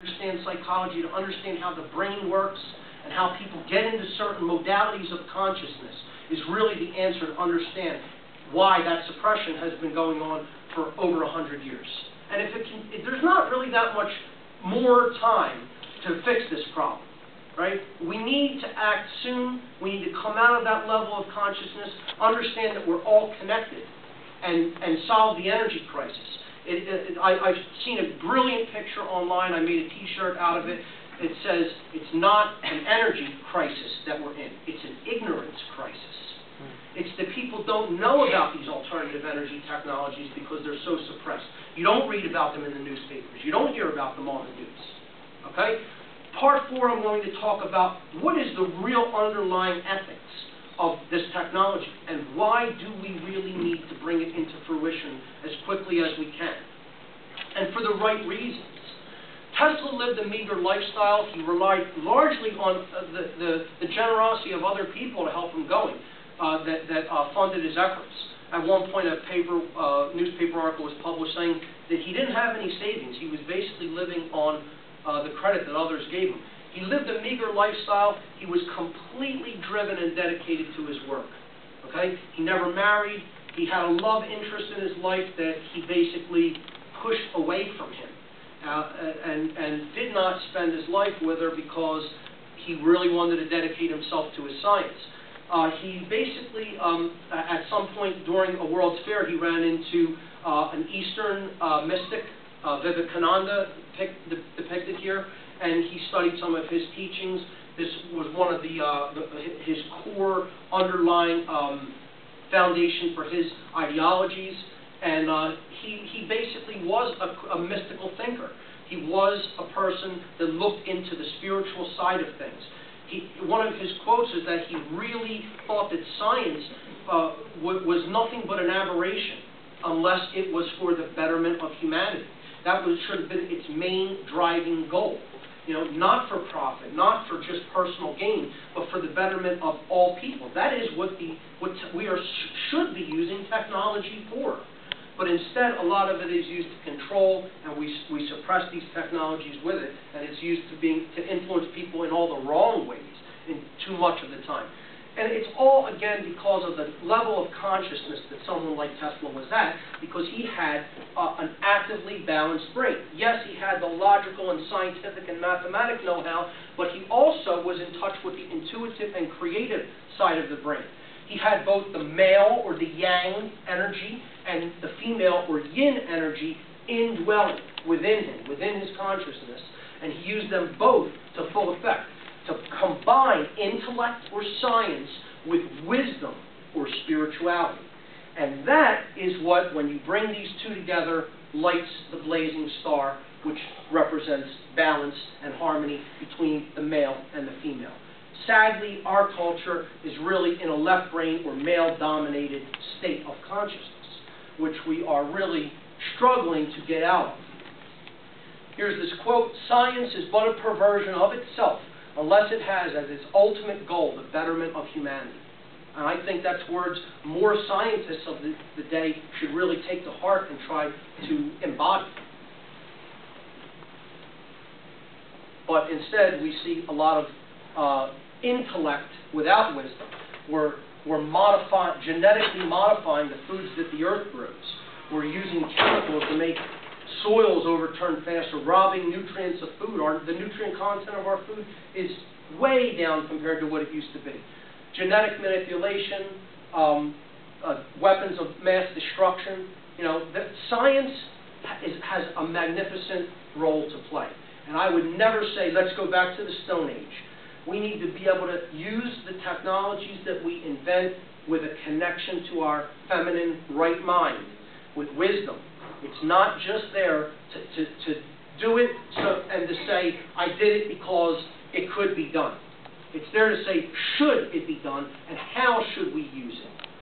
understand psychology, to understand how the brain works and how people get into certain modalities of consciousness is really the answer to understand why that suppression has been going on for over 100 years. And if there's not really that much more time to fix this problem, right? We need to act soon. We need to come out of that level of consciousness, understand that we're all connected, and solve the energy crisis. I've seen a brilliant picture online. I made a T-shirt out of it. It says, it's not an energy crisis that we're in. It's an ignorance crisis. It's that people don't know about these alternative energy technologies because they're so suppressed. You don't read about them in the newspapers. You don't hear about them on the news. Okay? Part 4, I'm going to talk about what is the real underlying ethics of this technology, and why do we really need to bring it into fruition as quickly as we can, and for the right reasons. Tesla lived a meager lifestyle. He relied largely on the generosity of other people to help him going, that funded his efforts. At one point, a newspaper article was published saying that he didn't have any savings. He was basically living on the credit that others gave him. He lived a meager lifestyle. He was completely driven and dedicated to his work. Okay? He never married. He had a love interest in his life that he basically pushed away from him, and did not spend his life with her because he really wanted to dedicate himself to his science. He basically, at some point during a World's Fair, he ran into an Eastern mystic, Vivekananda, depicted here, and he studied some of his teachings. This was one of his core underlying foundation for his ideologies, and he basically was a mystical thinker. He was a person that looked into the spiritual side of things. One of his quotes is that he really thought that science was nothing but an aberration unless it was for the betterment of humanity. That should have been its main driving goal. You know, not for profit, not for just personal gain, but for the betterment of all people. That is what we should be using technology for. But instead, a lot of it is used to control, and we suppress these technologies with it, and it's used to influence people in all the wrong ways, in too much of the time. And it's all, again, because of the level of consciousness that someone like Tesla was at, because he had an actively balanced brain. Yes, he had the logical and scientific and mathematic know-how, but he also was in touch with the intuitive and creative side of the brain. He had both the male, or the yang energy, and the female, or yin energy, indwelling within him, within his consciousness, and he used them both to full effect, to combine intellect or science with wisdom or spirituality. And that is what, when you bring these two together, lights the blazing star, which represents balance and harmony between the male and the female. Sadly, our culture is really in a left brain or male-dominated state of consciousness, which we are really struggling to get out of. Here's this quote: "Science is but a perversion of itself, unless it has as its ultimate goal the betterment of humanity." And I think that's words more scientists of the day should really take to heart and try to embody. But instead, we see a lot of intellect without wisdom. We're genetically modifying the foods that the earth grows. We're using chemicals to make soils overturn faster, robbing nutrients of food. The nutrient content of our food is way down compared to what it used to be. Genetic manipulation, weapons of mass destruction. You know, science has a magnificent role to play. And I would never say, let's go back to the Stone Age. We need to be able to use the technologies that we invent with a connection to our feminine right mind, with wisdom. It's not just there to do it and to say, I did it because it could be done. It's there to say, should it be done, and how should we use it?